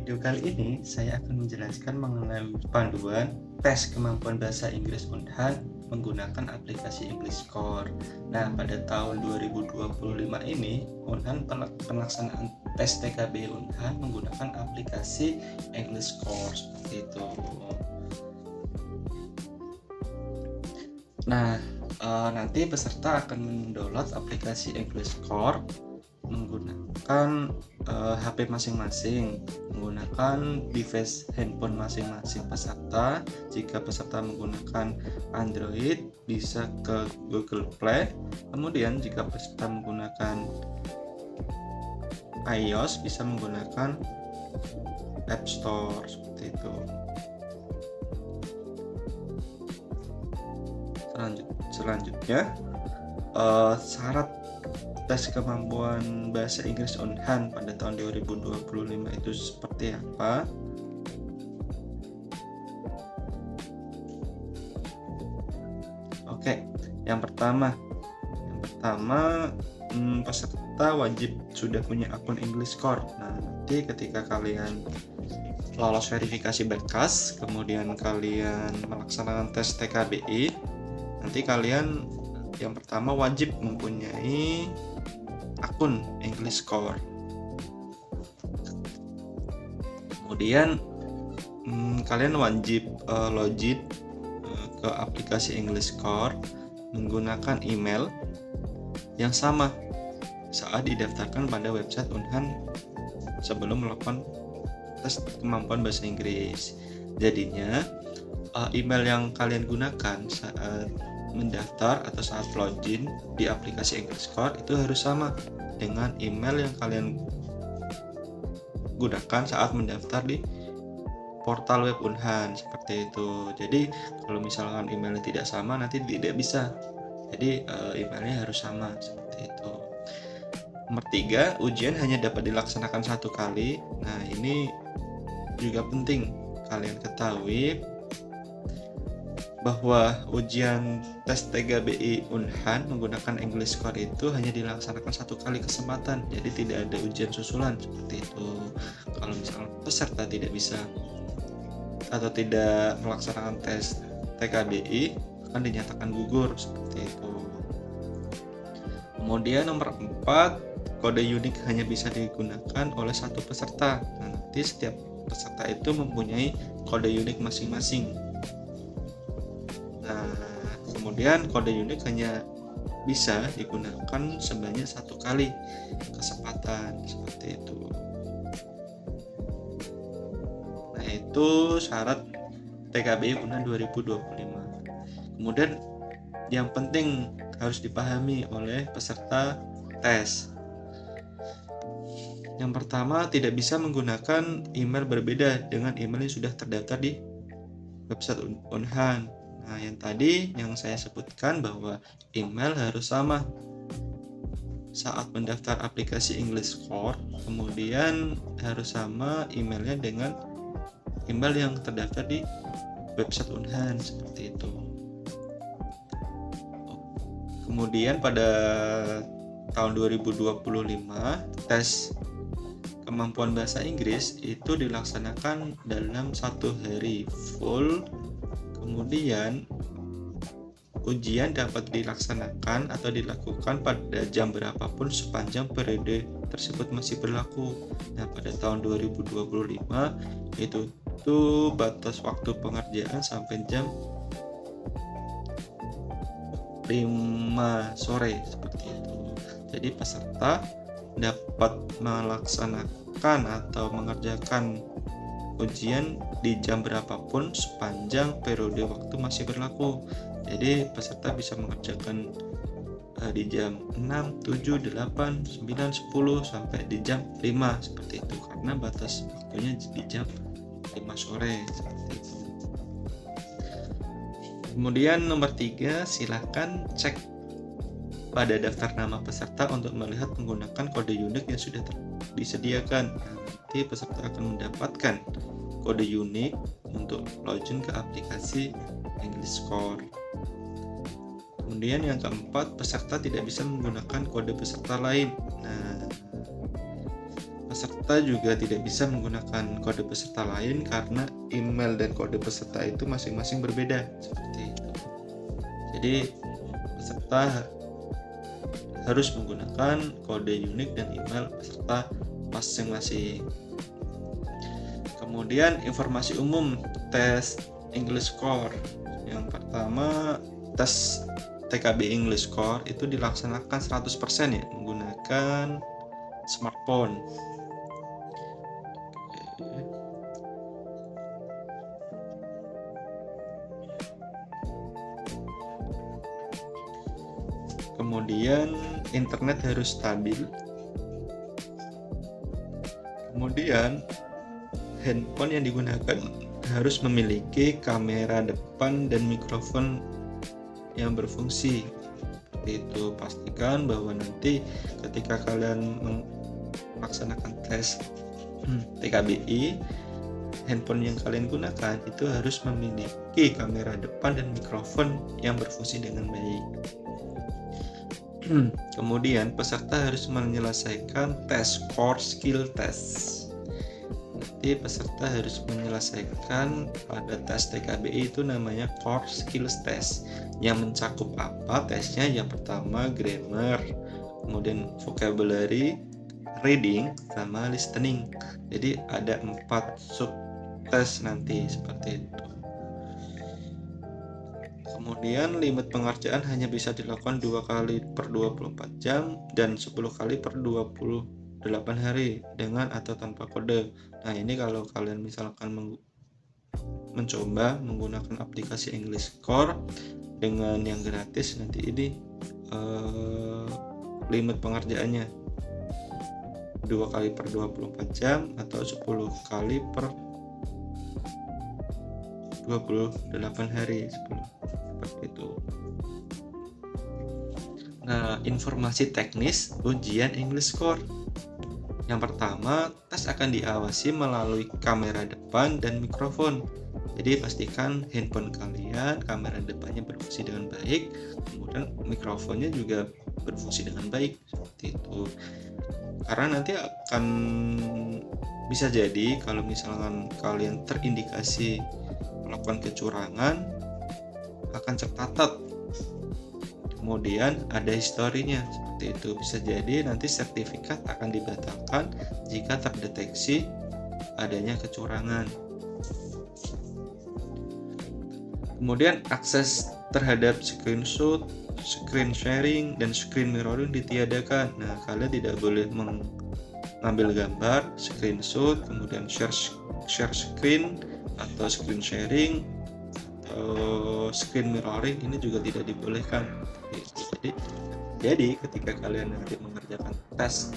video kali ini saya akan menjelaskan mengenai panduan tes kemampuan bahasa Inggris Unhan menggunakan aplikasi English Score. Nah, pada tahun 2025 ini Unhan pelaksanaan tes TKB Unhan menggunakan aplikasi English Score seperti itu. Nah, nanti peserta akan mendownload aplikasi English Score menggunakan HP masing-masing, menggunakan device handphone masing-masing peserta. Jika peserta menggunakan Android bisa ke Google Play, kemudian jika peserta menggunakan iOS bisa menggunakan App Store seperti itu. Selanjutnya, syarat tes kemampuan bahasa Inggris Unhan pada tahun 2025 itu seperti apa? Oke, yang pertama peserta wajib sudah punya akun English Score. Nah, nanti ketika kalian lolos verifikasi berkas, kemudian kalian melaksanakan tes TKBI, nanti kalian yang pertama wajib mempunyai akun English Score. Kemudian kalian wajib login ke aplikasi English Score menggunakan email yang sama saat didaftarkan pada website Unhan sebelum melakukan tes kemampuan bahasa Inggris. Jadinya email yang kalian gunakan saat mendaftar atau saat login di aplikasi English Score itu harus sama dengan email yang kalian gunakan saat mendaftar di portal web Unhan seperti itu. Jadi kalau misalkan emailnya tidak sama nanti tidak bisa. Jadi emailnya harus sama seperti itu. Nomor 3, ujian hanya dapat dilaksanakan satu kali. Nah, ini juga penting kalian ketahui bahwa ujian tes TKBI Unhan menggunakan English Score itu hanya dilaksanakan satu kali kesempatan, jadi tidak ada ujian susulan seperti itu. Kalau misalnya peserta tidak bisa atau tidak melaksanakan tes TKBI akan dinyatakan gugur seperti itu. Kemudian nomor 4, kode unik hanya bisa digunakan oleh satu peserta. Nah, nanti setiap peserta itu mempunyai kode unik masing-masing. Nah, kemudian kode unik hanya bisa digunakan sebanyak satu kali kesempatan seperti itu. Nah, itu syarat TKBI Unhan 2025. Kemudian yang penting harus dipahami oleh peserta tes. Yang pertama, tidak bisa menggunakan email berbeda dengan email yang sudah terdaftar di website Unhan. Nah, yang tadi yang saya sebutkan bahwa email harus sama saat mendaftar aplikasi English Score, kemudian harus sama emailnya dengan email yang terdaftar di website Unhan seperti itu. Kemudian pada tahun 2025 tes kemampuan bahasa Inggris itu dilaksanakan dalam 1 hari full. Kemudian ujian dapat dilaksanakan atau dilakukan pada jam berapapun sepanjang periode tersebut masih berlaku. Nah, pada tahun 2025 itu batas waktu pengerjaan sampai jam 5 sore seperti itu. Jadi peserta dapat melaksanakan atau mengerjakan ujian di jam berapapun sepanjang periode waktu masih berlaku. Jadi peserta bisa mengerjakan di jam 6, 7, 8, 9, 10 sampai di jam 5 seperti itu, karena batas waktunya di jam 5 sore seperti itu. Kemudian nomor 3, silakan cek pada daftar nama peserta untuk melihat menggunakan kode unik yang sudah disediakan. Nanti peserta akan mendapatkan kode unik untuk login ke aplikasi English Score. Kemudian yang keempat, peserta tidak bisa menggunakan kode peserta lain. Nah, peserta peserta juga tidak bisa menggunakan kode peserta lain karena email dan kode peserta itu masing-masing berbeda, seperti itu. Jadi peserta harus menggunakan kode unik dan email peserta masing-masing. Kemudian informasi umum tes English Core. Yang pertama, tes TKB English Core itu dilaksanakan 100% ya menggunakan smartphone. Kemudian internet harus stabil. Kemudian handphone yang digunakan harus memiliki kamera depan dan mikrofon yang berfungsi. Seperti itu, pastikan bahwa nanti ketika kalian melaksanakan tes TKBI, handphone yang kalian gunakan itu harus memiliki kamera depan dan mikrofon yang berfungsi dengan baik. Kemudian peserta harus menyelesaikan tes core skill test. Nanti peserta harus menyelesaikan pada tes TKBI itu namanya core skills test, yang mencakup apa tesnya? Yang pertama grammar, kemudian vocabulary, reading, sama listening. Jadi ada 4 sub tes nanti seperti itu. Kemudian limit pengerjaan hanya bisa dilakukan 2 kali per 24 jam dan 10 kali per 28 hari dengan atau tanpa kode. Nah, ini kalau kalian misalkan mencoba menggunakan aplikasi English Core dengan yang gratis, nanti ini limit pengerjaannya 2 kali per 24 jam atau 10 kali per 28 hari, seperti itu. Nah, informasi teknis ujian English Core. Yang pertama, tes akan diawasi melalui kamera depan dan mikrofon. Jadi pastikan handphone kalian kamera depannya berfungsi dengan baik, kemudian mikrofonnya juga berfungsi dengan baik, seperti itu. Karena nanti akan bisa jadi kalau misalkan kalian terindikasi melakukan kecurangan, akan tercatat, kemudian ada historinya, seperti itu. Bisa jadi nanti sertifikat akan dibatalkan jika terdeteksi adanya kecurangan. Kemudian akses terhadap screenshot, screen sharing, dan screen mirroring ditiadakan. Nah, kalian tidak boleh mengambil gambar, screenshot, kemudian share screen atau screen sharing, screen mirroring, ini juga tidak dibolehkan. Jadi ketika kalian nanti mengerjakan tes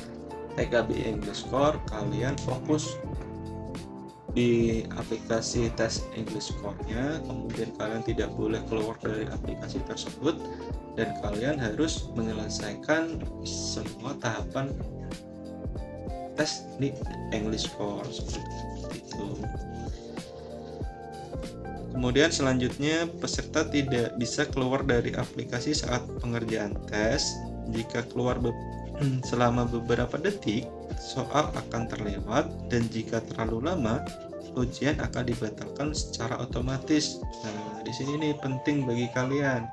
TKB English Core, kalian fokus di aplikasi tes English Core-nya, kemudian kalian tidak boleh keluar dari aplikasi tersebut, dan kalian harus menyelesaikan semua tahapan tes di English Core, seperti itu. Kemudian selanjutnya, peserta tidak bisa keluar dari aplikasi saat pengerjaan tes. Jika keluar selama beberapa detik, soal akan terlewat, dan jika terlalu lama, ujian akan dibatalkan secara otomatis. Nah, di sini nih penting bagi kalian.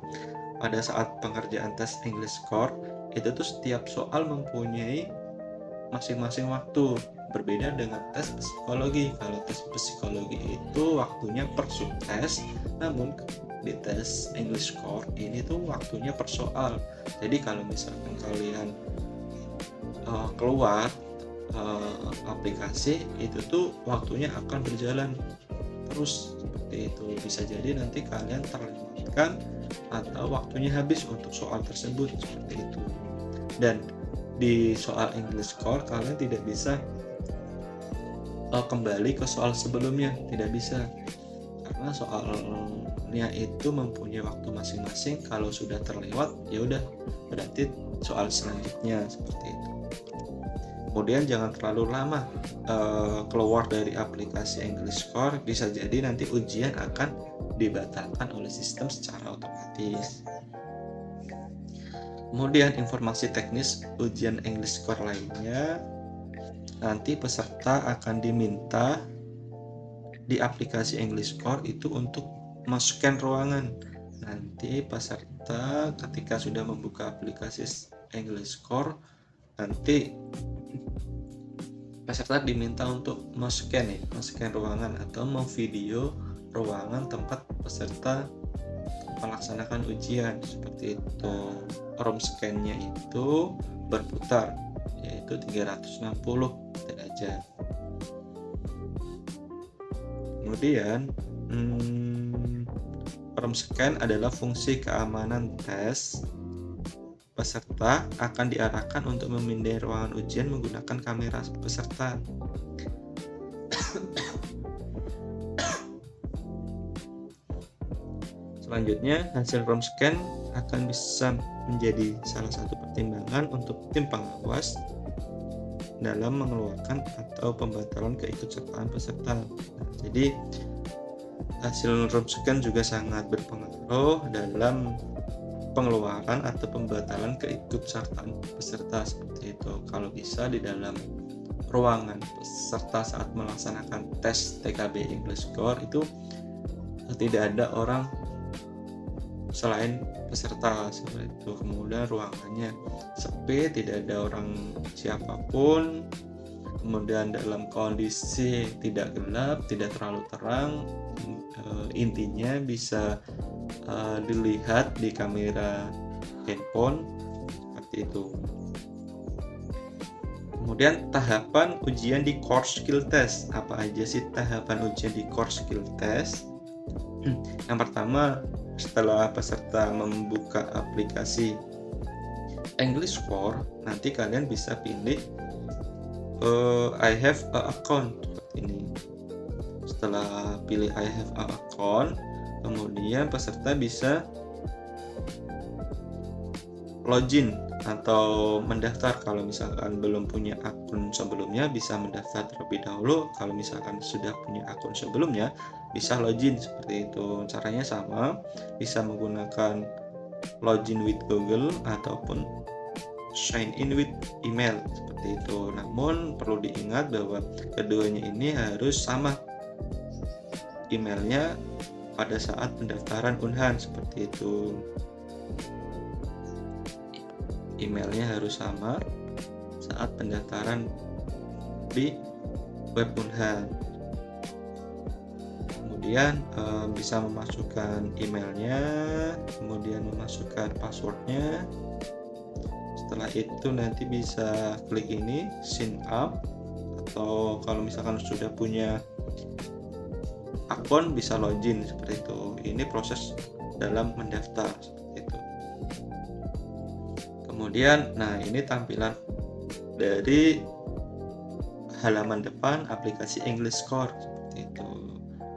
Pada saat pengerjaan tes English Core, itu tuh setiap soal mempunyai masing-masing waktu. Berbeda dengan tes psikologi. Kalau tes psikologi itu waktunya per subtes, namun di tes English Core ini tuh waktunya per soal. Jadi kalau misalkan kalian keluar aplikasi, itu tuh waktunya akan berjalan terus, seperti itu. Bisa jadi nanti kalian terlewatkan atau waktunya habis untuk soal tersebut, seperti itu. Dan di soal English Core kalian tidak bisa kembali ke soal sebelumnya, tidak bisa, karena soalnya itu mempunyai waktu masing-masing. Kalau sudah terlewat, ya udah berarti soal selanjutnya, seperti itu. Kemudian jangan terlalu lama keluar dari aplikasi English Core, bisa jadi nanti ujian akan dibatalkan oleh sistem secara otomatis. Kemudian informasi teknis ujian English Core lainnya, nanti peserta akan diminta di aplikasi English Core itu untuk masukkan ruangan. Nanti peserta ketika sudah membuka aplikasi English Core, nanti peserta diminta untuk masukkan ruangan atau memvideo ruangan tempat peserta melaksanakan ujian seperti itu. Room scan-nya itu berputar, yaitu 360 derajat. Kemudian room scan adalah fungsi keamanan tes. Peserta akan diarahkan untuk memindai ruangan ujian menggunakan kamera peserta. Selanjutnya, hasil room scan akan bisa menjadi salah satu pertimbangan untuk tim pengawas dalam mengeluarkan atau pembatalan keikutsertaan peserta. Nah, jadi hasil room scan juga sangat berpengaruh dalam pengeluaran atau pembatalan keikutsertaan peserta seperti itu. Kalau bisa di dalam ruangan peserta saat melaksanakan tes TKB English Core itu tidak ada orang selain peserta seperti itu. Kemudian ruangannya sepi, tidak ada orang siapapun. Kemudian dalam kondisi tidak gelap, tidak terlalu terang, intinya bisa dilihat di kamera handphone seperti itu. Kemudian tahapan ujian di core skill test. Apa aja sih tahapan ujian di core skill test? Yang pertama, setelah peserta membuka aplikasi English Core, nanti kalian bisa pilih I have a account seperti ini. Setelah pilih I have a account, kemudian peserta bisa login atau mendaftar. Kalau misalkan belum punya akun sebelumnya, bisa mendaftar terlebih dahulu. Kalau misalkan sudah punya akun sebelumnya, bisa login seperti itu. Caranya sama, bisa menggunakan login with Google ataupun sign in with email seperti itu. Namun perlu diingat bahwa keduanya ini harus sama emailnya pada saat pendaftaran Unhan seperti itu. Emailnya harus sama saat pendaftaran di web Unhan. Kemudian bisa memasukkan emailnya, kemudian memasukkan passwordnya. Setelah itu nanti bisa klik ini sign up, atau kalau misalkan sudah punya akun bisa login seperti itu. Ini proses dalam mendaftar seperti itu. Kemudian, nah ini tampilan dari halaman depan aplikasi English Core seperti itu.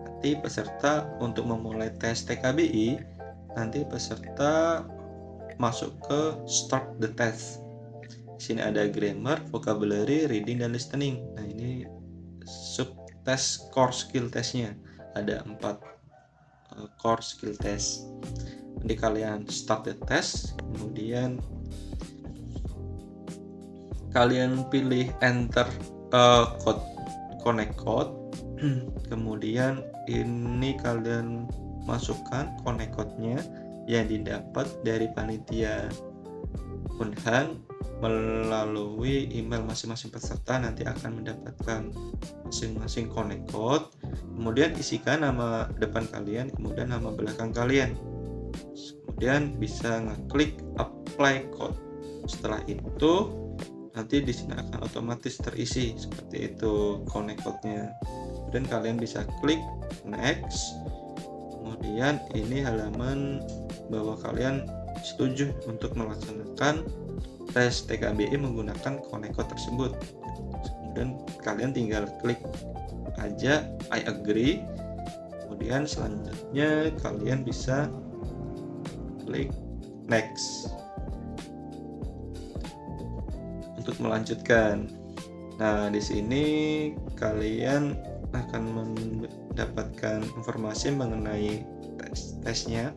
Nanti peserta untuk memulai tes TKBI, nanti peserta masuk ke start the test. Di sini ada grammar, vocabulary, reading dan listening. Nah, ini sub test core skill testnya. Ada 4 core skill test. Nanti kalian start the test, kemudian kalian pilih enter code, connect code. Kemudian ini kalian masukkan connect code-nya yang didapat dari panitia Unhan melalui email masing-masing peserta. Nanti akan mendapatkan masing-masing connect code. Kemudian isikan nama depan kalian, kemudian nama belakang kalian. Kemudian bisa ngeklik apply code. Setelah itu nanti di sini akan otomatis terisi seperti itu connect code-nya. Kemudian kalian bisa klik next. Kemudian ini halaman bahwa kalian setuju untuk melaksanakan tes TKBI menggunakan connect code tersebut. Kemudian kalian tinggal klik aja I agree. Kemudian selanjutnya kalian bisa klik next untuk melanjutkan. Nah, di sini kalian akan mendapatkan informasi mengenai tesnya.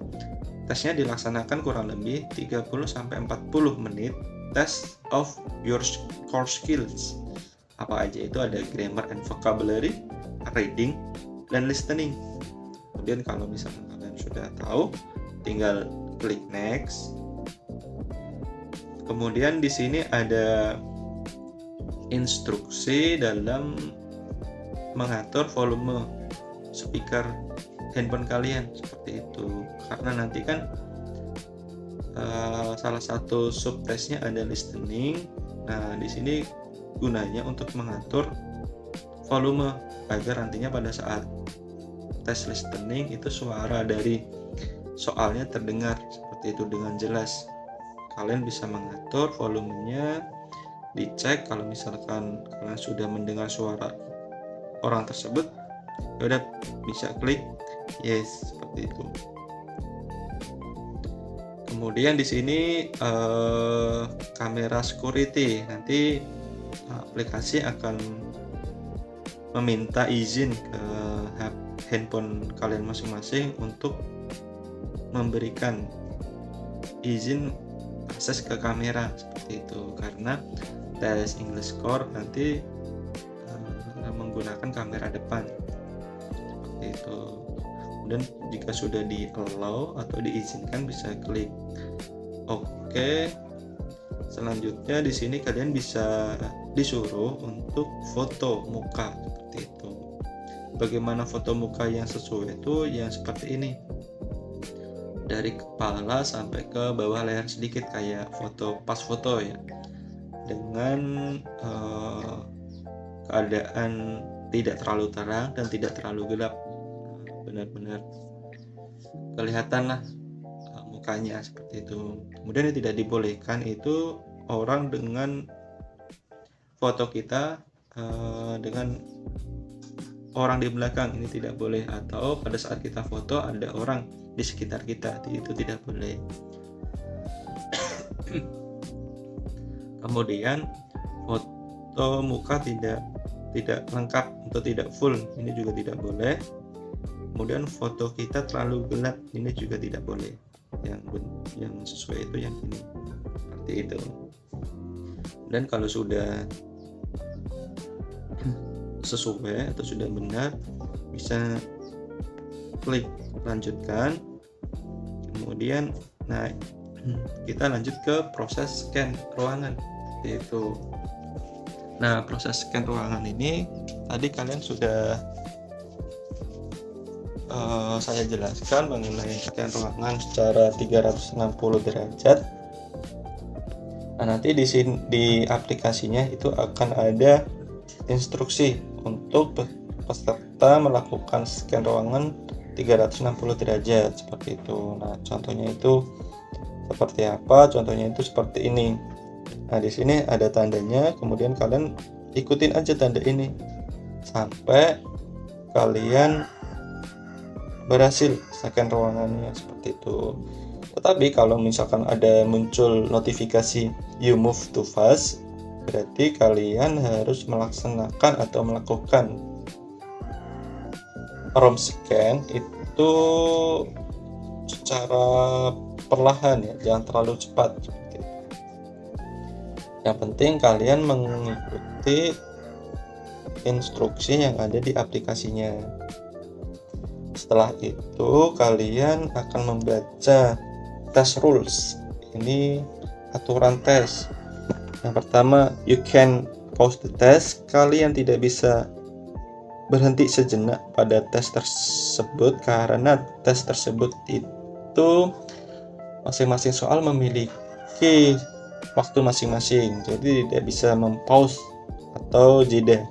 Tesnya dilaksanakan kurang lebih 30-40 menit. Test of your core skills. apa aja itu ada grammar and vocabulary, reading, dan listening. Kemudian kalau misalnya kalian sudah tahu, tinggal klik next. Kemudian di sini ada instruksi dalam mengatur volume speaker handphone kalian seperti itu. Karena nanti kan salah satu subtesnya ada listening. Nah, di sini gunanya untuk mengatur volume agar nantinya pada saat tes listening itu suara dari soalnya terdengar seperti itu dengan jelas. Kalian bisa mengatur volumenya, dicek kalau misalkan kalian sudah mendengar suara orang tersebut, ya udah bisa klik yes seperti itu. Kemudian di sini kamera security, nanti aplikasi akan meminta izin ke handphone kalian masing-masing untuk memberikan izin akses ke kamera seperti itu, karena tes English Core nanti menggunakan kamera depan seperti itu. Dan jika sudah di allow atau diizinkan bisa klik oke. Selanjutnya di sini kalian bisa disuruh untuk foto muka seperti itu. Bagaimana foto muka yang sesuai itu yang seperti ini, dari kepala sampai ke bawah leher sedikit kayak foto pas foto ya, dengan keadaan tidak terlalu terang dan tidak terlalu gelap, benar-benar kelihatan lah mukanya seperti itu. Kemudian yang tidak dibolehkan itu orang dengan foto kita dengan orang di belakang, ini tidak boleh, atau pada saat kita foto ada orang di sekitar kita, itu tidak boleh. Kemudian foto muka tidak lengkap atau tidak full, ini juga tidak boleh. Kemudian foto kita terlalu gelap, ini juga tidak boleh. Yang sesuai itu yang ini seperti itu. Dan kalau sudah sesuai atau sudah benar, bisa klik lanjutkan. Kemudian kita lanjut ke proses scan ruangan seperti itu. Nah, proses scan ruangan ini tadi kalian sudah saya jelaskan mengenai scan ruangan secara 360 derajat. Nah, nanti di sini di aplikasinya itu akan ada instruksi untuk peserta melakukan scan ruangan 360 derajat seperti itu. Nah, contohnya itu seperti apa? Contohnya itu seperti ini. Nah, di sini ada tandanya, kemudian kalian ikutin aja tanda ini sampai kalian berhasil scan ruangannya seperti itu. Tetapi kalau misalkan ada muncul notifikasi you move too fast, berarti kalian harus melaksanakan atau melakukan ROM scan itu secara perlahan ya, jangan terlalu cepat. Yang penting kalian mengikuti instruksi yang ada di aplikasinya. Setelah itu kalian akan membaca test rules. Ini aturan tes. Yang pertama, you can pause the test. Kalian tidak bisa berhenti sejenak pada tes tersebut karena tes tersebut itu masing-masing soal memiliki waktu masing-masing. Jadi tidak bisa mempause atau jeda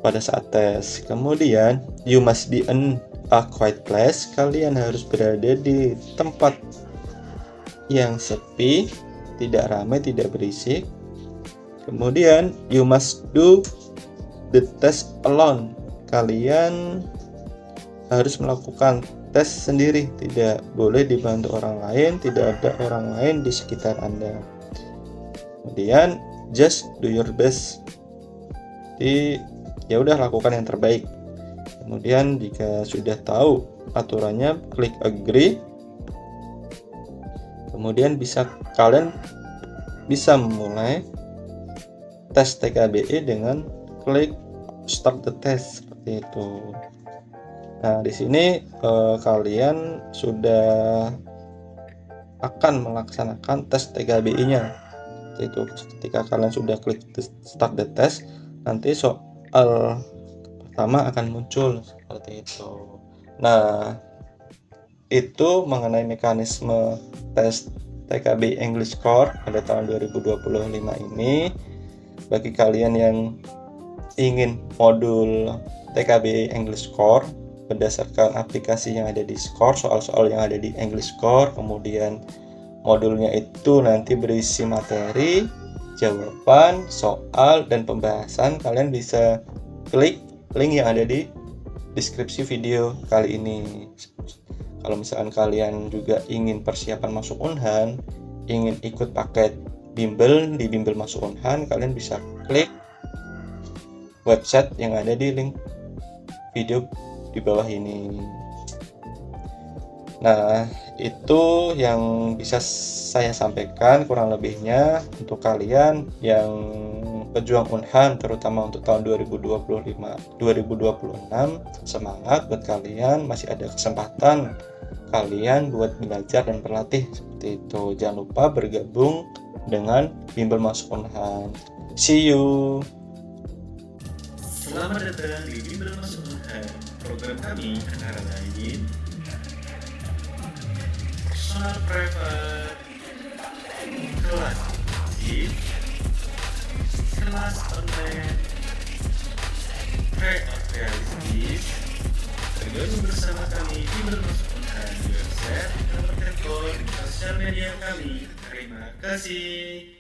pada saat tes. Kemudian, you must be in a quiet place. Kalian harus berada di tempat yang sepi, tidak ramai, tidak berisik. Kemudian, you must do the test alone. Kalian harus melakukan tes sendiri, tidak boleh dibantu orang lain, tidak ada orang lain di sekitar Anda. Kemudian, just do your best. Jadi, ya udah, lakukan yang terbaik. Kemudian jika sudah tahu aturannya, klik agree. Kemudian kalian bisa memulai tes TKBI dengan klik start the test seperti itu. Nah, di sini kalian sudah akan melaksanakan tes TKBI-nya. Itu ketika kalian sudah klik start the test, nanti soal pertama akan muncul seperti itu. Nah, itu mengenai mekanisme tes TKBI English Core pada tahun 2025 ini. Bagi kalian yang ingin modul TKBI English Core berdasarkan aplikasi yang ada di Score, soal-soal yang ada di English Core, kemudian modulnya itu nanti berisi materi, jawaban, soal, dan pembahasan. Kalian bisa klik link yang ada di deskripsi video kali ini. Kalau misalkan kalian juga ingin persiapan masuk Unhan, ingin ikut paket bimbel di bimbel masuk Unhan, kalian bisa klik website yang ada di link video di bawah ini. Nah, itu yang bisa saya sampaikan kurang lebihnya untuk kalian yang pejuang Unhan, terutama untuk tahun 2026. Semangat buat kalian, masih ada kesempatan kalian buat belajar dan berlatih seperti itu. Jangan lupa bergabung dengan bimbel masuk Unhan. See you. Selamat datang di bimbel masuk Unhan. Program kami antara lain personal private, kelas aktif, kelas online, tryout realistis. Bergabung bersama kami di bermasuk Unhan di website, nomor telepon, sosial media kami. Terima kasih.